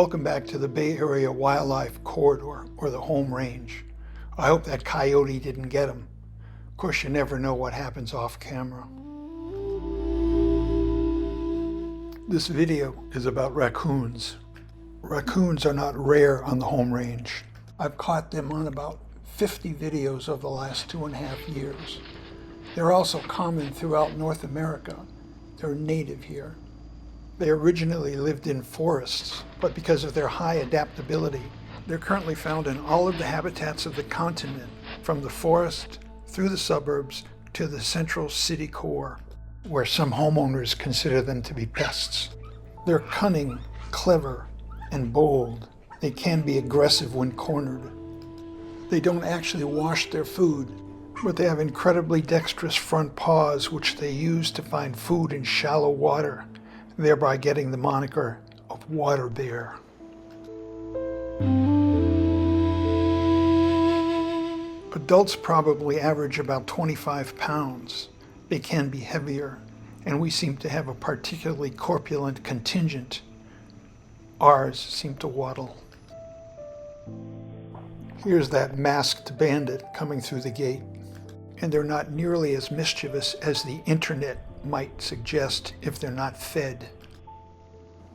Welcome back to the Bay Area Wildlife Corridor, or the home range. I hope that coyote didn't get him. Of course, you never know what happens off camera. This video is about raccoons. Raccoons are not rare on the home range. I've caught them on about 50 videos over the last 2.5 years. They're also common throughout North America. They're native here. They originally lived in forests, but because of their high adaptability, they're currently found in all of the habitats of the continent, from the forest through the suburbs to the central city core, where some homeowners consider them to be pests. They're cunning, clever, and bold. They can be aggressive when cornered. They don't actually wash their food, but they have incredibly dexterous front paws which they use to find food in shallow water, thereby getting the moniker of water bear. Adults probably average about 25 pounds. They can be heavier, and we seem to have a particularly corpulent contingent. Ours seem to waddle. Here's that masked bandit coming through the gate, and they're not nearly as mischievous as the internet might suggest if they're not fed.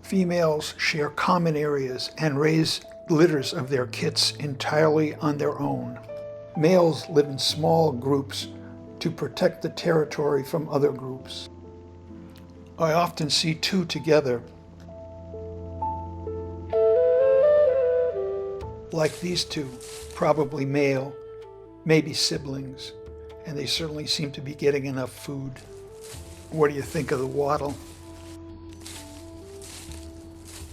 Females share common areas and raise litters of their kits entirely on their own. Males live in small groups to protect the territory from other groups. I often see two together. Like these two, probably male, maybe siblings, and they certainly seem to be getting enough food. What do you think of the waddle?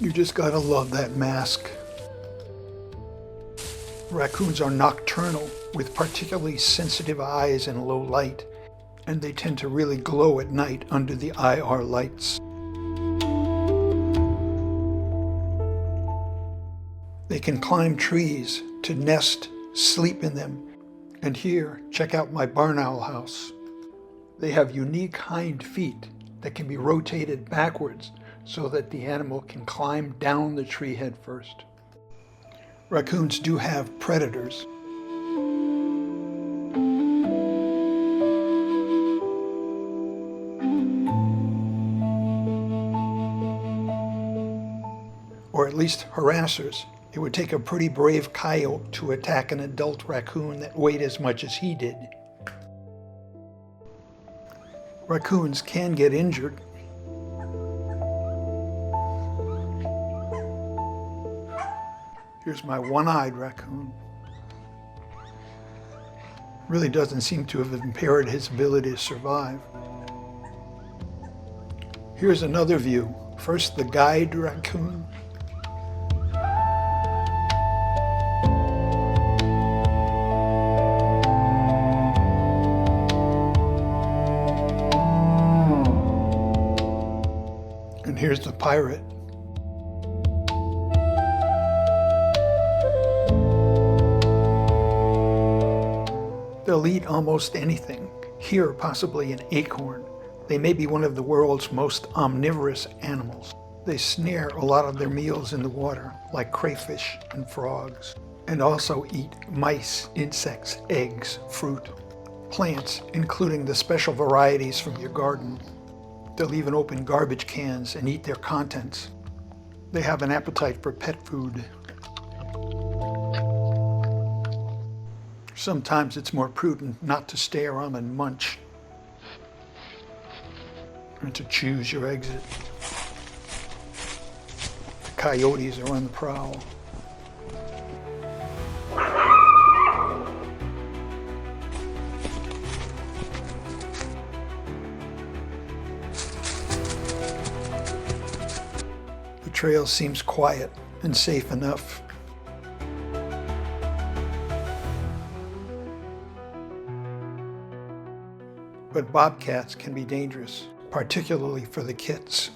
You just gotta love that mask. Raccoons are nocturnal with particularly sensitive eyes in low light, and they tend to really glow at night under the IR lights. They can climb trees to nest, sleep in them, and here, check out my barn owl house. They have unique hind feet that can be rotated backwards so that the animal can climb down the tree head first. Raccoons do have predators. Or at least harassers. It would take a pretty brave coyote to attack an adult raccoon that weighed as much as he did. Raccoons can get injured. Here's my one-eyed raccoon. Really doesn't seem to have impaired his ability to survive. Here's another view. First the guide raccoon. And here's the pirate. They'll eat almost anything. Here, possibly an acorn. They may be one of the world's most omnivorous animals. They snare a lot of their meals in the water, like crayfish and frogs, and also eat mice, insects, eggs, fruit, plants, including the special varieties from your garden. They'll even open garbage cans and eat their contents. They have an appetite for pet food. Sometimes it's more prudent not to stay around and munch, and to choose your exit. The coyotes are on the prowl. The trail seems quiet and safe enough. But bobcats can be dangerous, particularly for the kits.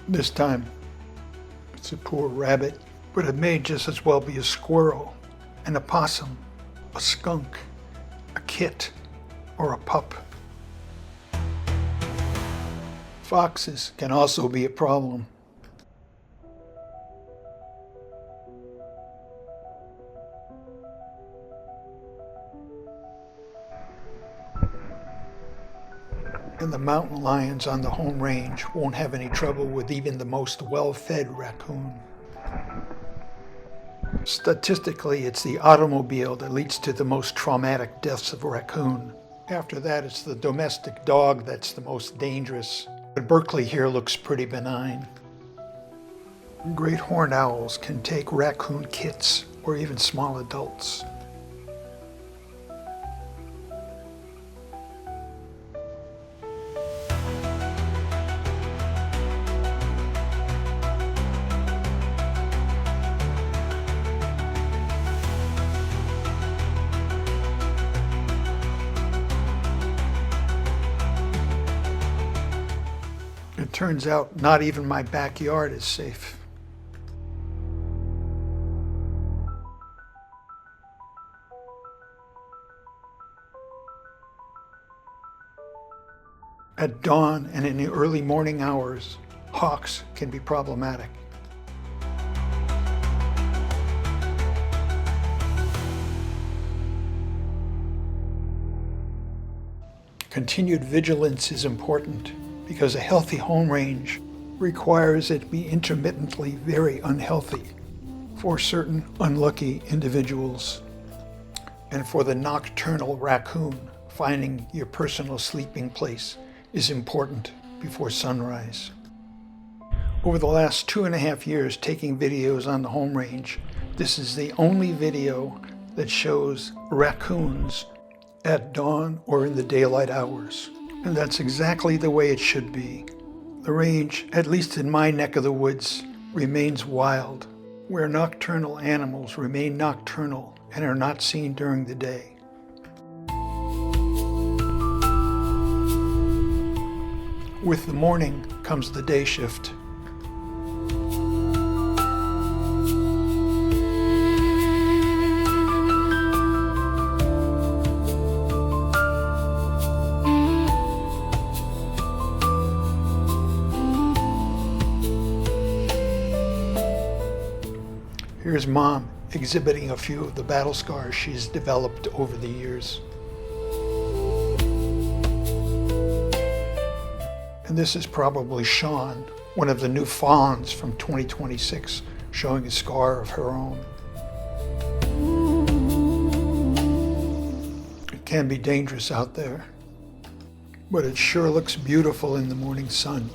This time, it's a poor rabbit but it may just as well be a squirrel, an opossum, a skunk, a kit, or a pup. Foxes can also be a problem. And the mountain lions on the home range won't have any trouble with even the most well-fed raccoon. Statistically, it's the automobile that leads to the most traumatic deaths of raccoon. After that, it's the domestic dog that's the most dangerous. But Berkeley here looks pretty benign. Great horned owls can take raccoon kits or even small adults. It turns out not even my backyard is safe. At dawn and in the early morning hours, hawks can be problematic. Continued vigilance is important because a healthy home range requires it be intermittently very unhealthy for certain unlucky individuals. And for the nocturnal raccoon, finding your personal sleeping place is important before sunrise. Over the last 2.5 years taking videos on the home range, this is the only video that shows raccoons at dawn or in the daylight hours. And that's exactly the way it should be. The range, at least in my neck of the woods, remains wild, where nocturnal animals remain nocturnal and are not seen during the day. With the morning comes the day shift. Here's Mom exhibiting a few of the battle scars she's developed over the years. And this is probably Sean, one of the new fawns from 2026, showing a scar of her own. It can be dangerous out there, but it sure looks beautiful in the morning sun.